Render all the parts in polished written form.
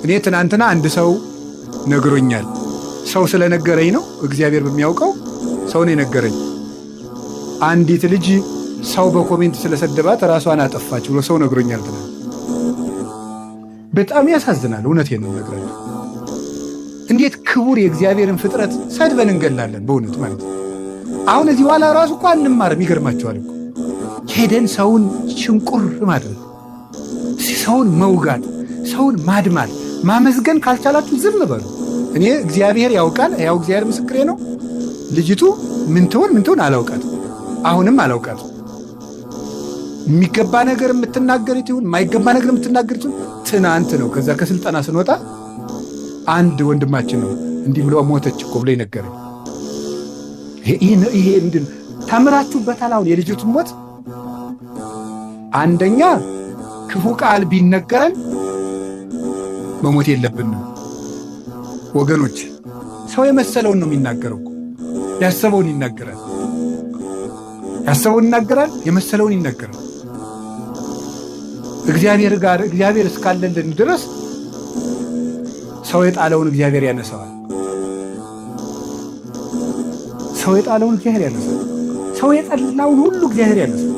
እኔ ትናንትና አንድ ሰው ነግሮኛል። ሰው ስለነገረኝ ነው፣ እግዚአብሔር በሚያውቀው ሰው ነው የነገረኝ። አንዲት ልጅ ሰው በኮሜንት ስለሰደባት ራሷን አጠፋች ብሎ ሰው ነግሮኛል ትናንት። በጣም ያሳዝናል። እውነቴን ነው ነግረኝ። እንዴት ክቡር የእግዚአብሔርን ፍጥረት ሰድበን እንገላለን በእውነት ማለት ነው። አሁን እዚህ በኋላ ራሱ እኮ አንማርም። ይገርማቸዋል እኮ ሄደን ሰውን ሽንቁር ማድረግ፣ ሰውን መውጋት፣ ሰውን ማድማት፣ ማመስገን ካልቻላችሁ ዝም በሉ። እኔ እግዚአብሔር ያውቃል፣ ያው እግዚአብሔር ምስክሬ ነው። ልጅቱ ምን ትሆን አላውቃት፣ አሁንም አላውቃት። የሚገባ ነገር የምትናገሩት ይሁን የማይገባ ነገር የምትናገሩት ትናንት ነው። ከዛ ከስልጠና ስንወጣ አንድ ወንድማችን ነው እንዲህ ብሎ ሞተች እኮ ብሎ ይነገረኝ። ይሄ እንድን ተምራችሁበታል። አሁን የልጅቱን ሞት አንደኛ ክፉ ቃል ቢነገረን መሞት የለብንም ወገኖች። ሰው የመሰለውን ነው የሚናገረው። ያሰበውን ይናገራል፣ የመሰለውን ይናገራል። እግዚአብሔር እስካለልን ድረስ ሰው የጣለውን እግዚአብሔር ያነሳዋል። ሰው የጠላውን ሁሉ እግዚአብሔር ያነሳዋል።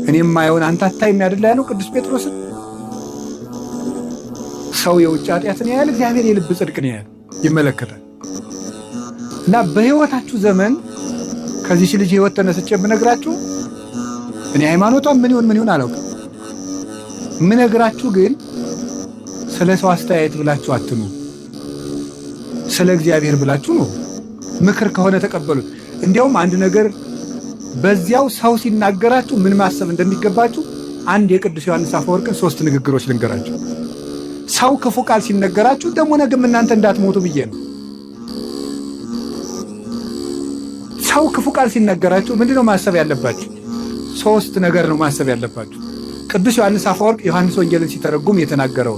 እኔም ማየውን አንተ አታይም አይደል ያለው ቅዱስ ጴጥሮስን። ሰው የውጭ ኃጢአትን ያያል፣ እግዚአብሔር የልብ ጽድቅን ያያል፣ ይመለከታል። እና በሕይወታችሁ ዘመን ከዚህች ልጅ ሕይወት ተነስቼ የምነግራችሁ እኔ ሃይማኖቷን ምን ይሆን አላውቅም። የምነግራችሁ ግን ስለ ሰው አስተያየት ብላችሁ አትኑ፣ ስለ እግዚአብሔር ብላችሁ ነው። ምክር ከሆነ ተቀበሉት። እንዲያውም አንድ ነገር በዚያው ሰው ሲናገራችሁ ምን ማሰብ እንደሚገባችሁ አንድ የቅዱስ ዮሐንስ አፈወርቅን 3 ንግግሮች ልንገራችሁ። ሰው ክፉ ቃል ሲነገራችሁ ደግሞ ነገም እናንተ እንዳትሞቱ ብዬ ነው። ሰው ክፉ ቃል ሲነገራችሁ ምንድነው ማሰብ ያለባችሁ? 3 ነገር ነው ማሰብ ያለባችሁ። ቅዱስ ዮሐንስ አፈወርቅ ዮሐንስ ወንጌልን ሲተረጉም የተናገረው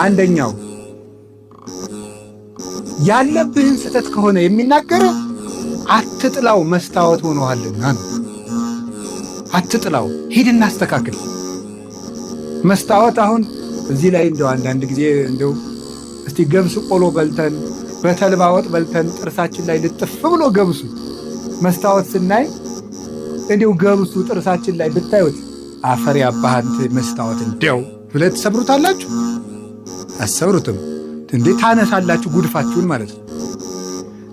አንደኛው ያለብህን ስህተት ከሆነ የሚናገረው አትጥላው፣ መስታወት ሆኖሃልና ነው። አትጥላው፣ ሂድና አስተካክል። መስታወት አሁን እዚህ ላይ እንደው አንዳንድ ጊዜ እንደው እስቲ ገብስ ቆሎ በልተን በተልባ ወጥ በልተን ጥርሳችን ላይ ልጥፍ ብሎ ገብሱ መስታወት ስናይ እንደው ገብሱ ጥርሳችን ላይ ብታዩት አፈር ያባህንት መስታወት እንደው ብለህ ትሰብሩታላችሁ? አሰብሩትም እንዴ? ታነሳላችሁ ጉድፋችሁን ማለት ነው።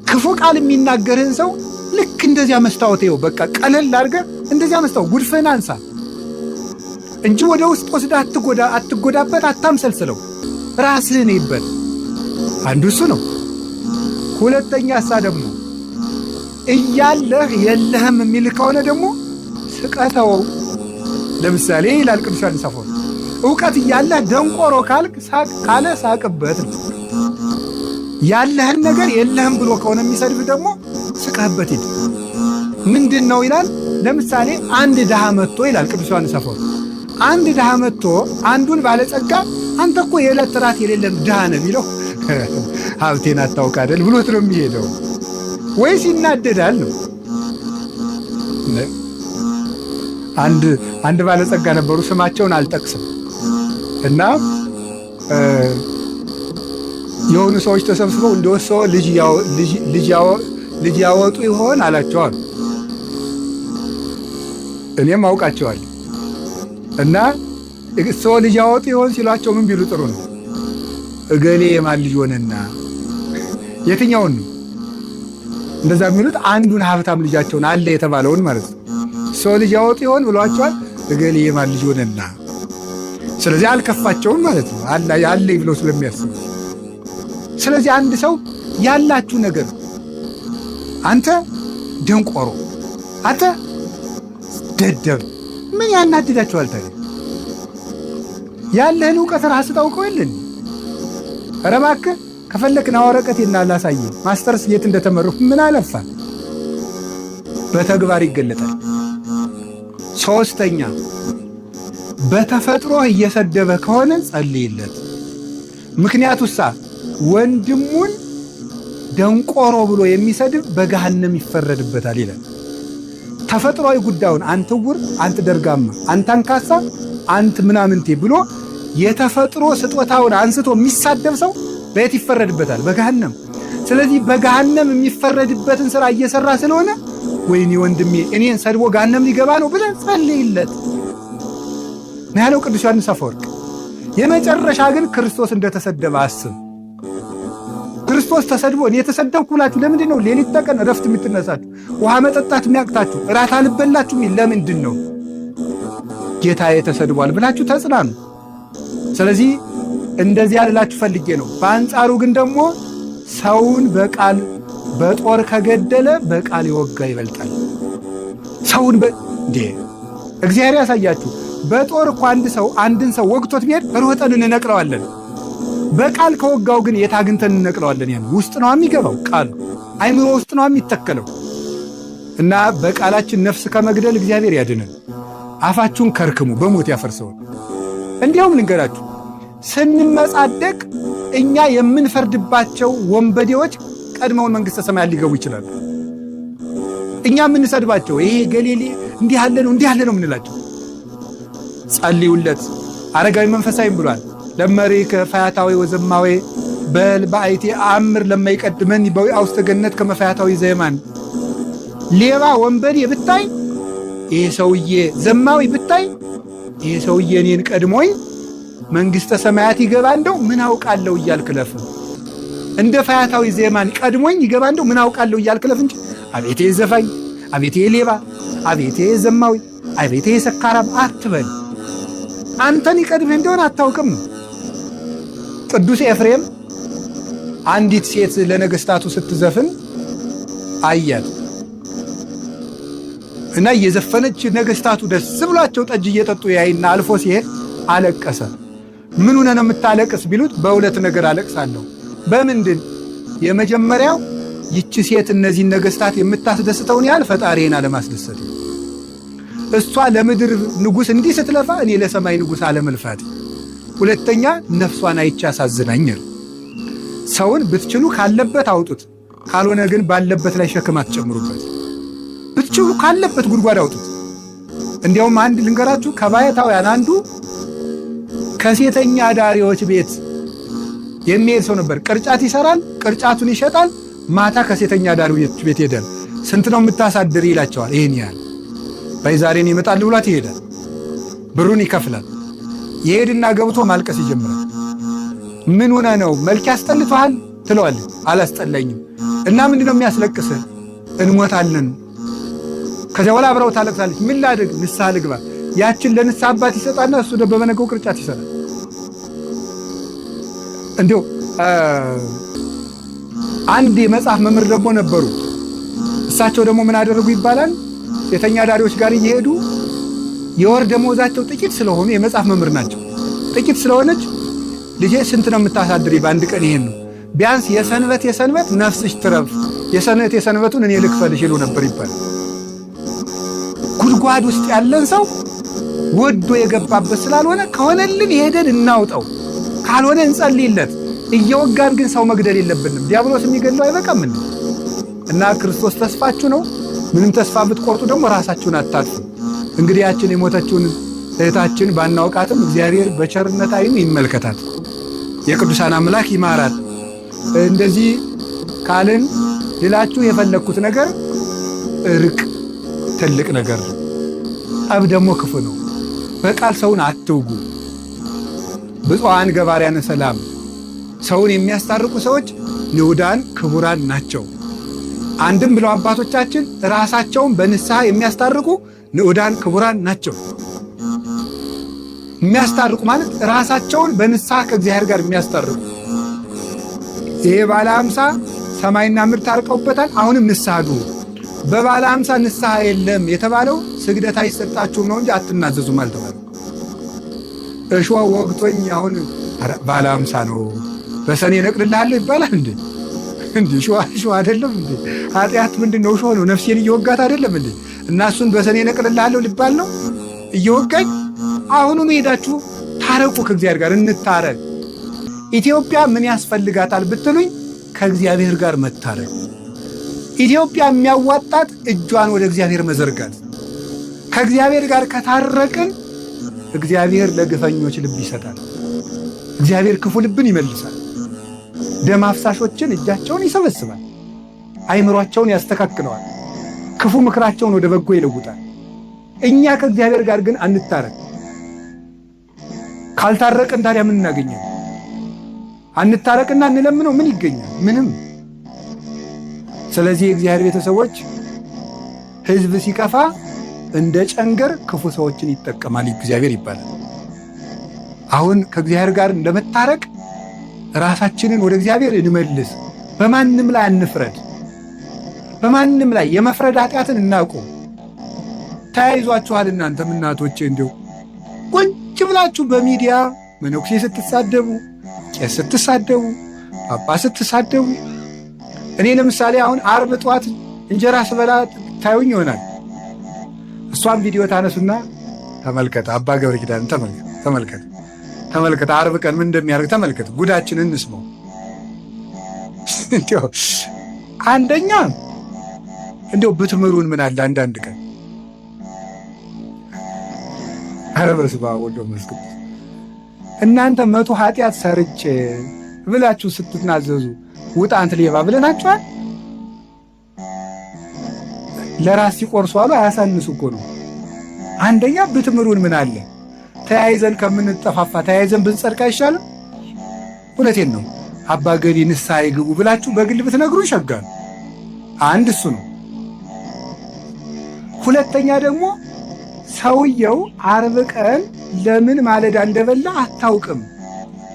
ክፉ ቃል የሚናገርህን ሰው ልክ እንደዚያ መስታወት ይኸው በቃ ቀለል አድርገህ እንደዚያ መስታወት ጉድፍህን አንሳ እንጂ ወደ ውስጥ ወስደህ አትጎዳበት፣ አታምሰልስለው፣ ራስህን ይበል። አንዱ እሱ ነው። ሁለተኛ ደግሞ እያለህ የለህም የሚል ከሆነ ደግሞ ስቀተው። ለምሳሌ ይላል ቅዱስ ዮሐንስ አፈወርቅ ዕውቀት እያለህ ደንቆሮ ካለ ሳቅበት። ያለህን ነገር የለህም ብሎ ከሆነ የሚሰድብ ደግሞ ስቀህበት ሂድ። ምንድን ነው ይላል? ለምሳሌ አንድ ድሃ መጥቶ ይላል ቅዱስ ዮሐንስ አፈወርቅ አንድ ድሃ መጥቶ አንዱን ባለጸጋ አንተ እኮ የዕለት ራት የሌለም ድሃ ነህ ቢለው ሀብቴን አታውቅ አይደል ብሎት ነው የሚሄደው፣ ወይስ ይናደዳል ነው። አንድ ባለጸጋ ነበሩ፣ ስማቸውን አልጠቅስም እና የሆኑ ሰዎች ተሰብስበው እንደወሰው ልጅ ያወጡ ይሆን አላቸዋል። እኔም አውቃቸዋል። እና ሰው ልጅ ያወጡ ይሆን ሲሏቸው ምን ቢሉ ጥሩ ነው? እገሌ የማን ልጅ ሆነና። የትኛውን ነው እንደዛ የሚሉት? አንዱን ሀብታም ልጃቸውን አለ የተባለውን ማለት ነው። ሰው ልጅ ያወጡ ይሆን ብሏቸዋል። እገሌ የማን ልጅ ሆነና። ስለዚህ አልከፋቸውም ማለት ነው፣ አለ ብለው ስለሚያስቡ። ስለዚህ አንድ ሰው ያላችሁ ነገር አንተ ደንቆሮ፣ አንተ ደደብ ምን ያናድዳችኋል ታዲያ? ያለህን ዕውቀት ራስህ ታውቀው የለን? ኧረ እባክህ ከፈለክና ወረቀቴና ላሳየህ ማስተርስ የት እንደተመረኩ ምን አለፋ። በተግባር ይገለጣል። 3ኛ በተፈጥሮ እየሰደበ ከሆነ ጸልይለት። ምክንያቱሳ ወንድሙን ደንቆሮ ብሎ የሚሰድብ በገሃነም ይፈረድበታል ይላል። ተፈጥሯዊ ጉዳዩን አንተ ዕውር፣ አንተ ደርጋማ፣ አንተ አንካሳ፣ አንተ ምናምንቴ ብሎ የተፈጥሮ ስጦታውን አንስቶ የሚሳደብ ሰው በየት ይፈረድበታል? በገሃነም። ስለዚህ በገሃነም የሚፈረድበትን ሥራ እየሠራ ስለሆነ ወይኔ ወንድሜ እኔን ሰድቦ ገሃነም ሊገባ ነው ብለህ ጸልይለት ነው ያለው ቅዱስ ዮሐንስ አፈወርቅ። የመጨረሻ ግን ክርስቶስ እንደተሰደበ አስብ። ክርስቶስ ተሰድቦ እኔ የተሰደብኩ ብላችሁ ለምንድን ነው ሌሊት ተቀን እረፍት የምትነሳችሁ? ውሃ መጠጣት የሚያቅታችሁ? እራት አልበላችሁም? ለምንድን ነው? ጌታዬ ተሰድቧል ብላችሁ ተጽናኑ። ስለዚህ እንደዚህ ልላችሁ ፈልጌ ነው። በአንጻሩ ግን ደግሞ ሰውን በቃል በጦር ከገደለ በቃል የወጋ ይበልጣል። ሰውን እንዴ እግዚአብሔር ያሳያችሁ። በጦር እኮ አንድን ሰው ወግቶት ቢሄድ ሮጠን እንነቅለዋለን። በቃል ከወጋው ግን የት አግኝተን እንነቅለዋለን? ያን ውስጥ ነው የሚገባው። ቃሉ አይምሮ ውስጥ ነው የሚተከለው። እና በቃላችን ነፍስ ከመግደል እግዚአብሔር ያድነን። አፋችሁን ከርክሙ በሞት ያፈርሰውን። እንዲያውም ልንገራችሁ፣ ስንመጻደቅ እኛ የምንፈርድባቸው ወንበዴዎች ቀድመውን መንግሥተ ሰማያት ሊገቡ ይችላሉ። እኛ የምንሰድባቸው ይሄ ገሌሌ እንዲህ ያለ ነው የምንላቸው። ጸልዩለት። አረጋዊ መንፈሳዊም ብሏል ለመሪከ ፈያታዊ ወዘማዊ በል በአይቴ አምር ለማይቀድመን በውስተ ገነት ከመፈያታዊ ዘየማን። ሌባ ወንበዴ ብታይ ይሄ ሰውዬ ዘማዊ ብታይ ይሄ ሰውዬ እኔን ቀድሞኝ መንግሥተ ሰማያት ይገባ እንደው ምን አውቃለሁ እያልክ ለፍ። እንደ ፈያታዊ ዘየማን ቀድሞኝ ይገባ እንደው ምን አውቃለሁ እያልክ ለፍ እንጂ አቤቴ ዘፋኝ፣ አቤቴ ሌባ፣ አቤቴ ዘማዊ፣ አቤቴ ሰካራም አትበል። አንተን ይቀድምህ እንደሆነ አታውቅም። ቅዱስ ኤፍሬም አንዲት ሴት ለነገሥታቱ ስትዘፍን አያት እና እየዘፈነች ነገሥታቱ ደስ ብሏቸው ጠጅ እየጠጡ ያይና አልፎ ሲሄድ አለቀሰ። ምን ሆነ ነው የምታለቅስ ቢሉት በሁለት ነገር አለቅሳለሁ። በምንድን? የመጀመሪያው ይቺ ሴት እነዚህን ነገሥታት የምታስደስተውን ያህል ፈጣሪዬን አለማስደሰት፣ እሷ ለምድር ንጉሥ እንዲህ ስትለፋ እኔ ለሰማይ ንጉሥ አለመልፋት። ሁለተኛ ነፍሷን አይቼ አሳዝናኛል። ሰውን ብትችሉ ካለበት አውጡት፣ ካልሆነ ግን ባለበት ላይ ሸክም አትጨምሩበት። ብትችሉ ካለበት ጉድጓድ አውጡት። እንዲያውም አንድ ልንገራችሁ፣ ከባሕታውያን አንዱ ከሴተኛ አዳሪዎች ቤት የሚሄድ ሰው ነበር። ቅርጫት ይሰራል፣ ቅርጫቱን ይሸጣል። ማታ ከሴተኛ አዳሪዎች ቤት ሄደን ስንት ነው የምታሳድር ይላቸዋል። ይህን ያህል በዛሬን ይመጣል ብሏት ይሄዳል። ብሩን ይከፍላል። ይሄድና ገብቶ ማልቀስ ይጀምራል። ምን ሆነ ነው? መልክ ያስጠልቷል ትለዋለህ። አላስጠላኝም። እና ምንድነው የሚያስለቅስህ? እንሞታለን። ከዚያ በኋላ አብረው ታለቅሳለች። ምን ላድርግ? ንስሐ ልግባ። ያችን ለንስሐ አባት ይሰጣና እሱ ደግሞ በመነገው ቅርጫት ይሰራል። እንዲሁ አንድ የመጽሐፍ መምህር ደግሞ ነበሩ። እሳቸው ደግሞ ምን አደረጉ ይባላል? ሴተኛ አዳሪዎች ጋር እየሄዱ የወር ደመወዛቸው ጥቂት ስለሆኑ የመጽሐፍ መምህር ናቸው። ጥቂት ስለሆነች ልጄ ስንት ነው የምታሳድሪ? በአንድ ቀን ይሄን ነው ቢያንስ የሰንበት ነፍስሽ ትረፍ፣ የሰንበቱን እኔ ልክፈልሽ ይሉ ነበር ይባላል። ጉድጓድ ውስጥ ያለን ሰው ወዶ የገባበት ስላልሆነ ከሆነልን ሄደን እናውጣው፣ ካልሆነ እንጸልይለት። እየወጋን ግን ሰው መግደል የለብንም። ዲያብሎስ የሚገድለው አይበቃም እና ክርስቶስ ተስፋችሁ ነው። ምንም ተስፋ ብትቆርጡ ደግሞ ራሳችሁን አታጥፉ። እንግዲህ ያችን የሞተችውን እህታችን ባናውቃትም እግዚአብሔር በቸርነት ዓይኑ ይመልከታት፣ የቅዱሳን አምላክ ይማራት። እንደዚህ ካልን ሌላችሁ የፈለግኩት ነገር እርቅ ትልቅ ነገር ነው። ጠብ ደግሞ ክፉ ነው። በቃል ሰውን አትውጉ። ብፁዓን ገባርያነ ሰላም፣ ሰውን የሚያስታርቁ ሰዎች ንዑዳን ክቡራን ናቸው። አንድም ብለው አባቶቻችን ራሳቸውን በንስሐ የሚያስታርቁ ንዑዳን ክቡራን ናቸው። የሚያስታርቁ ማለት ራሳቸውን በንስሐ ከእግዚአብሔር ጋር የሚያስታርቁ። ይሄ ባለ 50 ሰማይና ምድር ታርቀውበታል። አሁንም ንስሐ ግቡ። በባለ 50 ንስሐ የለም የተባለው ስግደት አይሰጣችሁም ነው እንጂ አትናዘዙም አልተባለም። እሾህ ወግቶኝ አሁን ባለ 50 ነው በሰኔ እነቅልልሃለሁ ይባላል እንዴ? እሾህ አይደለም እንዴ? ኃጢአት ምንድን ነው? እሾህ ነው። ነፍሴን እየወጋት አይደለም እንዴ? እና እሱን በሰኔ እነቅልልሃለሁ ሊባል ነው እየወጋኝ? አሁኑኑ ሄዳችሁ ታረቁ፣ ከእግዚአብሔር ጋር እንታረቅ። ኢትዮጵያ ምን ያስፈልጋታል ብትሉኝ ከእግዚአብሔር ጋር መታረቅ። ኢትዮጵያ የሚያዋጣት እጇን ወደ እግዚአብሔር መዘርጋት። ከእግዚአብሔር ጋር ከታረቅን እግዚአብሔር ለግፈኞች ልብ ይሰጣል። እግዚአብሔር ክፉ ልብን ይመልሳል። ደም አፍሳሾችን እጃቸውን ይሰበስባል። አይምሯቸውን ያስተካክለዋል። ክፉ ምክራቸውን ወደ በጎ ይለውጣል። እኛ ከእግዚአብሔር ጋር ግን አንታረቅ። ካልታረቅን ታዲያ ምን እናገኛለን? አንታረቅና እንለምነው ምን ይገኛል? ምንም። ስለዚህ የእግዚአብሔር ቤተሰቦች ሕዝብ ሲከፋ እንደ ጨንገር ክፉ ሰዎችን ይጠቀማል እግዚአብሔር ይባላል። አሁን ከእግዚአብሔር ጋር እንደመታረቅ ራሳችንን ወደ እግዚአብሔር እንመልስ። በማንም ላይ አንፍረድ። በማንም ላይ የመፍረድ ኃጢአትን እናቁም። ተያይዟችኋል እናንተም እናቶቼ እንዲሁ ቁጭ ብላችሁ በሚዲያ መነኩሴ ስትሳደቡ፣ ቄስ ስትሳደቡ፣ ጳጳስ ስትሳደቡ። እኔ ለምሳሌ አሁን ዓርብ ጠዋት እንጀራ ስበላ ታዩኝ ይሆናል። እሷም ቪዲዮ ታነሱና ተመልከት፣ አባ ገብረ ኪዳን ተመልከት ዓርብ ቀን ምን እንደሚያደርግ ተመልከት፣ ጉዳችንን እንስማው። እንዲያው አንደኛ እንዲያው ብትምሩን ምን አለ አንዳንድ ቀን በስመ አብ ወወልድ ወመንፈስ ቅዱስ። እናንተ 100 ኃጢአት ሰርቼ ብላችሁ ስትናዘዙ ውጣ አንተ ሌባ ብለናችኋል? ለራስ ሲቆርሱ አሉ አያሳንሱ እኮ ነው። አንደኛ ብትምሩን ምን አለ? ተያይዘን ከምንጠፋፋ ተያይዘን ብንጸድቅ አይሻልም? እውነቴን ነው። አባ ገሌ ንስሐ ይግቡ ብላችሁ በግል ብትነግሩ ይሸጋል። አንድ እሱ ነው። ሁለተኛ ደግሞ ሰውየው ዓርብ ቀን ለምን ማለዳ እንደበላ አታውቅም፣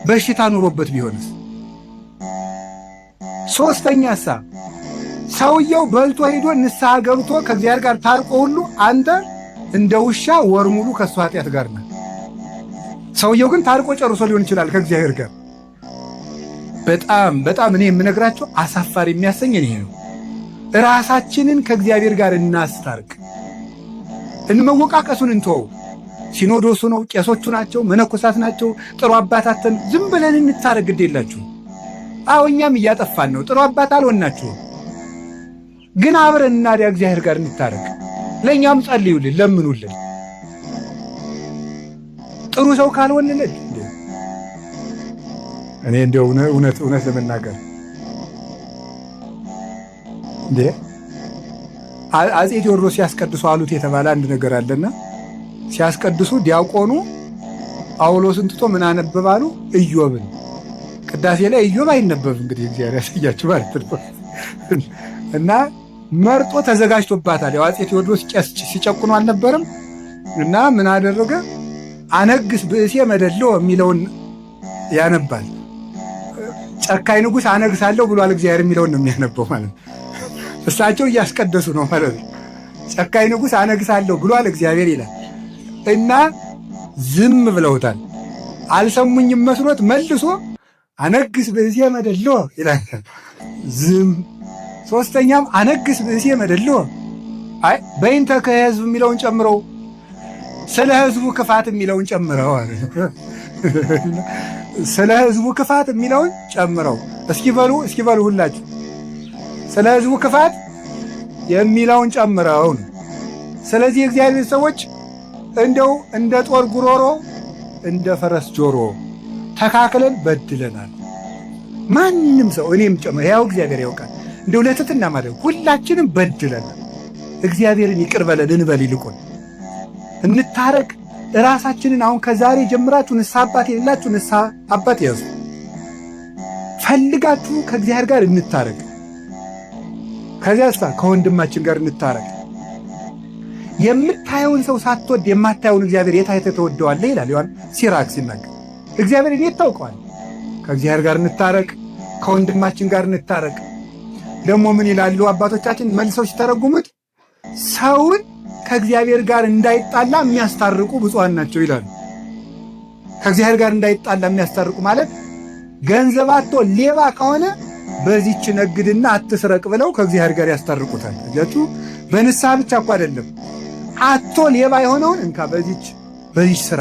በሽታ ኑሮበት ቢሆንስ? ሶስተኛሳ ሰውየው በልቶ ሄዶ ንስሐ ገብቶ ከእግዚአብሔር ጋር ታርቆ ሁሉ አንተ እንደ ውሻ ወር ሙሉ ከእሱ ኃጢአት ጋር ነህ። ሰውየው ግን ታርቆ ጨርሶ ሊሆን ይችላል ከእግዚአብሔር ጋር። በጣም እኔ የምነግራቸው አሳፋሪ የሚያሰኝ ይሄ ነው። ራሳችንን ከእግዚአብሔር ጋር እናስታርቅ። እንመወቃቀሱን እንተወው። ሲኖዶሱ ነው፣ ቄሶቹ ናቸው፣ መነኮሳት ናቸው፣ ጥሩ አባታትን ዝም ብለን እንታረቅ። ግድ የላችሁ። አዎ እኛም እያጠፋን ነው፣ ጥሩ አባት አልሆናችሁም። ግን አብረን እናዲያ እግዚአብሔር ጋር እንታረቅ። ለእኛም ጸልዩልን፣ ለምኑልን። ጥሩ ሰው ካልሆንልን እኔ እንደው እውነት ለመናገር እንዴ አፄ ቴዎድሮስ ሲያስቀድሱ አሉት የተባለ አንድ ነገር አለና ሲያስቀድሱ ዲያቆኑ ጳውሎስን ትቶ ምን አነበባሉ? ኢዮብን። ቅዳሴ ላይ ኢዮብ አይነበብ እንግዲህ እግዚአብሔር ያሳያችሁ ማለት ነው። እና መርጦ ተዘጋጅቶባታል። ያው አፄ ቴዎድሮስ ቄስ ሲጨቁኑ አልነበረም? እና ምን አደረገ? አነግስ ብእሴ መደሎ የሚለውን ያነባል። ጨካኝ ንጉሥ አነግሳለሁ ብሏል እግዚአብሔር የሚለውን ነው የሚያነበው ማለት ነው። እሳቸው እያስቀደሱ ነው ማለት ነው። ጨካኝ ንጉሥ አነግሳለሁ ብሏል እግዚአብሔር ይላል። እና ዝም ብለውታል። አልሰሙኝም መስሎት መልሶ አነግስ ብእሴ መደሎ ይላል። ዝም። ሶስተኛም አነግስ ብእሴ መደሎ አይ በይንተ ከሕዝብ የሚለውን ጨምረው ስለ ሕዝቡ ክፋት የሚለውን ጨምረው አለ። ስለ ሕዝቡ ክፋት የሚለውን ጨምረው እስኪ በሉ ሁላችሁ ስለ ሕዝቡ ክፋት የሚለውን ጨምረው ነው። ስለዚህ የእግዚአብሔር ሰዎች እንደው እንደ ጦር ጉሮሮ እንደ ፈረስ ጆሮ ተካክለን በድለናል። ማንም ሰው እኔም ጨምሮ ያው እግዚአብሔር ያውቃል። እንደው ለትትና ማለት ሁላችንም በድለናል። እግዚአብሔርን ይቅር በለን እንበል። ይልቁን እንታረቅ። ራሳችንን አሁን ከዛሬ ጀምራችሁ ንስሐ አባት የሌላችሁ ንስሐ አባት ያዙ። ፈልጋችሁ ከእግዚአብሔር ጋር እንታረቅ። ከዚያስ ከወንድማችን ጋር እንታረቅ። የምታየውን ሰው ሳትወድ የማታየውን እግዚአብሔር የት አይተህ ተወደዋለህ ይላል ዮሐንስ ሲራክ ሲናገር። እግዚአብሔርን የት ታውቀዋለህ? ከእግዚአብሔር ጋር እንታረቅ፣ ከወንድማችን ጋር እንታረቅ። ደግሞ ምን ይላሉ አባቶቻችን መልሰው ሲተረጉሙት? ሰውን ከእግዚአብሔር ጋር እንዳይጣላ የሚያስታርቁ ብፁዓን ናቸው ይላሉ። ከእግዚአብሔር ጋር እንዳይጣላ የሚያስታርቁ ማለት ገንዘብ አጥቶ ሌባ ከሆነ በዚህች ነግድና አትስረቅ ብለው ከእግዚአብሔር ጋር ያስታርቁታል። እጃችሁ በንስሐ ብቻ እኮ አይደለም። አጥቶ ሌባ የሆነውን እንካ በዚህች ስራ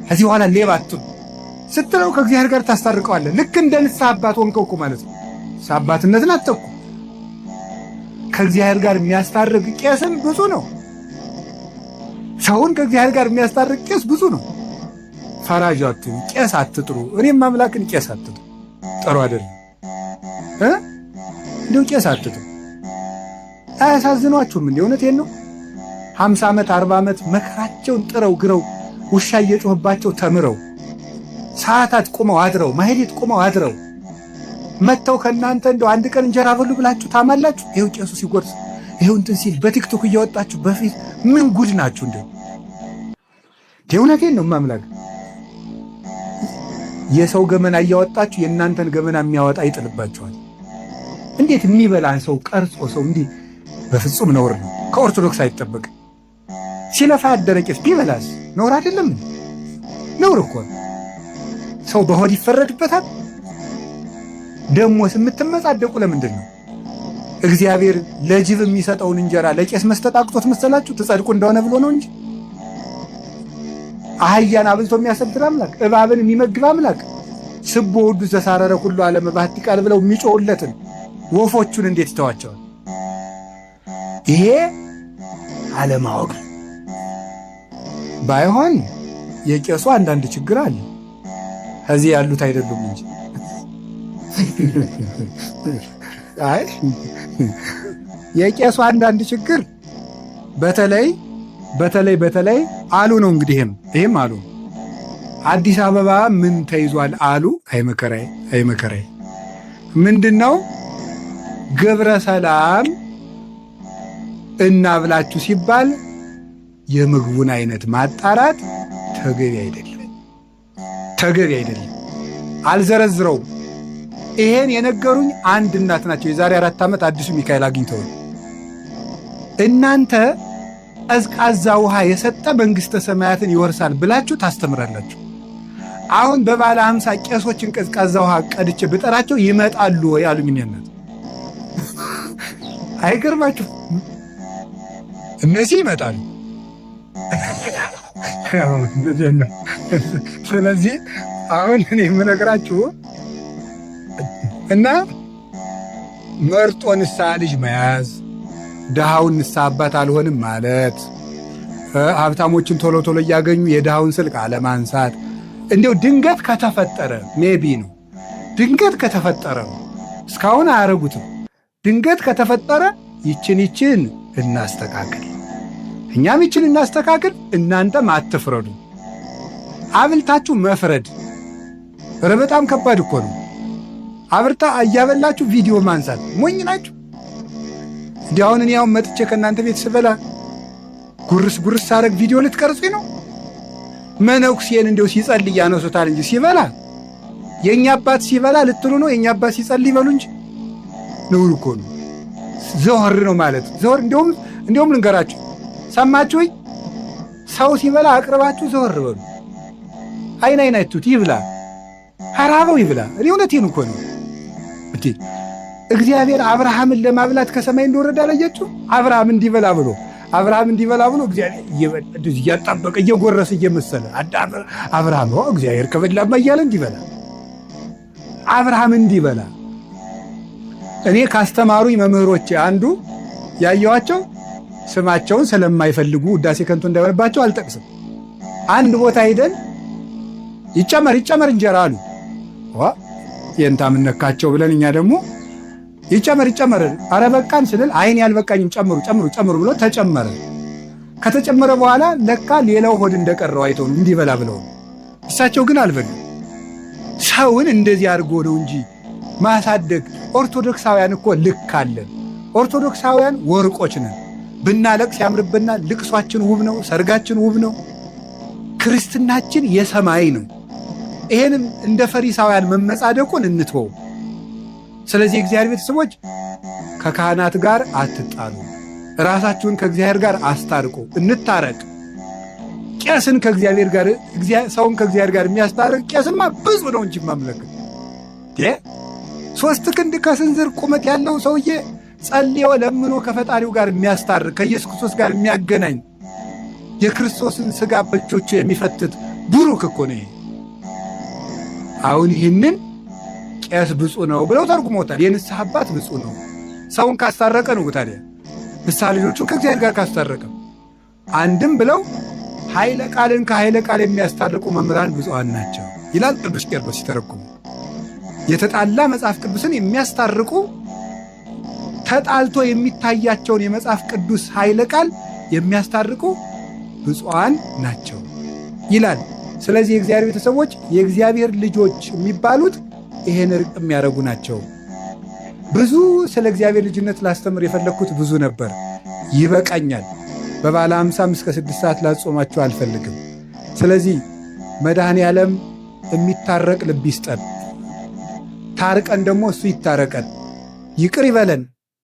ከዚህ በኋላ ሌባ አትሁን ስትለው ከእግዚአብሔር ጋር ታስታርቀዋለህ። ልክ እንደ ንስሐ አባት ሆንከው እኮ ማለት ነው። ንስሐ አባትነትን አትተኩ። ከእግዚአብሔር ጋር የሚያስታርቅ ቄስም ብዙ ነው። ሰውን ከእግዚአብሔር ጋር የሚያስታርቅ ቄስ ብዙ ነው። ፈራጅ አትሁኑ፣ ቄስ አትጥሩ። እኔም አምላክን ቄስ አትጥሩ፣ ጥሩ አይደለም። እንደው ቄስ አትጥሩ። አያሳዝኗችሁም? እንደ እውነቴን ነው። 50 ዓመት 40 ዓመት መከራቸውን ጥረው ግረው ውሻ እየጮህባቸው ተምረው ሰዓታት ቁመው አድረው ማህሌት ቁመው አድረው መጥተው ከእናንተ እንደው አንድ ቀን እንጀራ በሉ ብላችሁ ታማላችሁ? ይኸው ቄሱ ሲጎርስ ይኸው እንትን ሲል በቲክቶክ እያወጣችሁ በፊት ምን ጉድ ናችሁ? እንደው እውነቴን ነው ማምላክ። የሰው ገመና እያወጣችሁ የእናንተን ገመና የሚያወጣ ይጥልባችኋል። እንዴት የሚበላን ሰው ቀርጾ ሰው እንዲህ በፍጹም ነውር ነው። ከኦርቶዶክስ አይጠበቅም። ሲለፋ ያደረ ቄስ ቢበላስ ነውር አይደለም? ነውር እኮ ሰው በሆድ ይፈረድበታል። ደሞስ የምትመጻደቁ ለምንድን ነው? እግዚአብሔር ለጅብ የሚሰጠውን እንጀራ ለቄስ መስጠት አቅቶት መሰላችሁ? ትጸድቁ እንደሆነ ብሎ ነው እንጂ አህያን አብልቶ የሚያሰብር አምላክ፣ እባብን የሚመግብ አምላክ፣ ስቦ ወዱ ዘሳረረ ሁሉ ዓለም ባሕቲ ቃል ብለው የሚጮውለትን ወፎቹን እንዴት ይተዋቸዋል? ይሄ አለማወቅ ባይሆን የቄሱ አንዳንድ ችግር አለ፣ እዚህ ያሉት አይደሉም እንጂ አይ የቄሱ አንዳንድ ችግር በተለይ አሉ ነው እንግዲህ ይሄም አሉ አዲስ አበባ ምን ተይዟል አሉ። አይመከራይ ምንድነው ገብረ ሰላም እናብላችሁ ሲባል የምግቡን አይነት ማጣራት ተገቢ አይደለም። አልዘረዝረው። ይሄን የነገሩኝ አንድ እናት ናቸው። የዛሬ 4 ዓመት አዲሱ ሚካኤል አግኝተው እናንተ ቀዝቃዛ ውሃ የሰጠ መንግሥተ ሰማያትን ይወርሳል ብላችሁ ታስተምራላችሁ። አሁን በባለ 50 ቄሶችን ቀዝቃዛ ውሃ ቀድቼ ብጠራቸው ይመጣሉ ወይ አሉኝ። እናት አይገርማችሁ? እነዚህ ይመጣሉ። ስለዚህ አሁን እኔ የምነግራችሁ እና መርጦ ንስሐ ልጅ መያዝ፣ ድሃውን ንስሐ አባት አልሆንም ማለት፣ ሀብታሞችን ቶሎ ቶሎ እያገኙ የድሃውን ስልክ አለማንሳት። እንዲው ድንገት ከተፈጠረ ሜቢ ነው። ድንገት ከተፈጠረ ነው። እስካሁን አያረጉትም። ድንገት ከተፈጠረ ይችን እናስተካክል፣ እኛም ይችን እናስተካክል፣ እናንተም አትፍረዱ። አብልታችሁ መፍረድ በጣም ከባድ እኮ ነው። አብርታ እያበላችሁ ቪዲዮ ማንሳት ሞኝ ናችሁ። እንዲህ አሁን እኔ መጥቼ ከእናንተ ቤት ስበላ ጉርስ ሳረግ ቪዲዮ ልትቀርጹኝ ነው? መነኩሴን እንዲው ሲጸልይ ያነሱታል እንጂ ሲበላ የእኛ አባት ሲበላ ልትሉ ነው? የእኛ አባት ሲጸልይ ይበሉ እንጂ ነውር እኮ ነው። ዘወር ነው ማለት ዘወር። እንዲሁም ልንገራችሁ፣ ሰማችሁኝ? ሰው ሲበላ አቅርባችሁ ዘወር በሉ። አይናይቱት ይብላ፣ ሐራበው ይብላ። እኔ እውነቴን እኮ ነው። እግዚአብሔር አብርሃምን ለማብላት ከሰማይ እንደወረደ አላያችሁ? አብርሃም እንዲበላ ብሎ እግዚአብሔር እያጣበቀ እየጎረሰ እየመሰለ አብርሃም እግዚአብሔር ከበላማ እያለ እንዲበላ አብርሃም እንዲበላ። እኔ ካስተማሩኝ መምህሮቼ አንዱ ያየዋቸው ስማቸውን ስለማይፈልጉ ውዳሴ ከንቱ እንዳይሆንባቸው አልጠቅስም። አንድ ቦታ ሄደን ይጨመር እንጀራ አሉ። የእንታ ምነካቸው ብለን እኛ ደግሞ ይጨመር አረ በቃን ስንል አይን ያልበቃኝም ጨምሩ ብሎ ተጨመረ። ከተጨመረ በኋላ ለካ ሌላው ሆድ እንደቀረው አይተው እንዲበላ ብለው፣ እሳቸው ግን አልበሉ። ሰውን እንደዚህ አድርጎ ነው እንጂ ማሳደግ። ኦርቶዶክሳውያን እኮ ልክ አለን። ኦርቶዶክሳውያን ወርቆች ነን። ብናለቅስ ያምርብናል። ልቅሷችን ውብ ነው። ሰርጋችን ውብ ነው። ክርስትናችን የሰማይ ነው። ይሄንም እንደ ፈሪሳውያን መመጻደቁን እንትወው። ስለዚህ እግዚአብሔር ቤተሰቦች ከካህናት ጋር አትጣሉ፣ ራሳችሁን ከእግዚአብሔር ጋር አስታርቁ። እንታረቅ። ቄስን ከእግዚአብሔር ጋር ሰውን ከእግዚአብሔር ጋር የሚያስታርቅ ቄስማ ብዙ ነው እንጂ ማምለክ 3 ክንድ ከስንዝር ቁመት ያለው ሰውዬ ጸልዮ ለምኖ ከፈጣሪው ጋር የሚያስታርቅ ከኢየሱስ ክርስቶስ ጋር የሚያገናኝ የክርስቶስን ሥጋ በእጆቹ የሚፈትት ቡሩክ እኮ ነው። አሁን ይህንን ቄስ ብፁዕ ነው ብለው ተርጉሞታል። የንስሐ አባት ብፁዕ ነው። ሰውን ካስታረቀ ነው። ታዲያ ንስሐ ልጆቹን ከእግዚአብሔር ጋር ካስታረቀ አንድም ብለው ኃይለ ቃልን ከኃይለ ቃል የሚያስታርቁ መምህራን ብፁዓን ናቸው ይላል ቅዱስ ቄርሎስ ሲተረጉሙ። የተጣላ መጽሐፍ ቅዱስን የሚያስታርቁ ተጣልቶ የሚታያቸውን የመጽሐፍ ቅዱስ ኃይለ ቃል የሚያስታርቁ ብፁዓን ናቸው ይላል። ስለዚህ የእግዚአብሔር ቤተሰቦች የእግዚአብሔር ልጆች የሚባሉት ይሄን እርቅ የሚያደርጉ ናቸው። ብዙ ስለ እግዚአብሔር ልጅነት ላስተምር የፈለግኩት ብዙ ነበር፣ ይበቃኛል። በባለ 50 እስከ 6 ሰዓት ላጾማችሁ አልፈልግም። ስለዚህ መድኃኔ ዓለም የሚታረቅ ልብ ይስጠን፣ ታርቀን ደግሞ እሱ ይታረቀን፣ ይቅር ይበለን።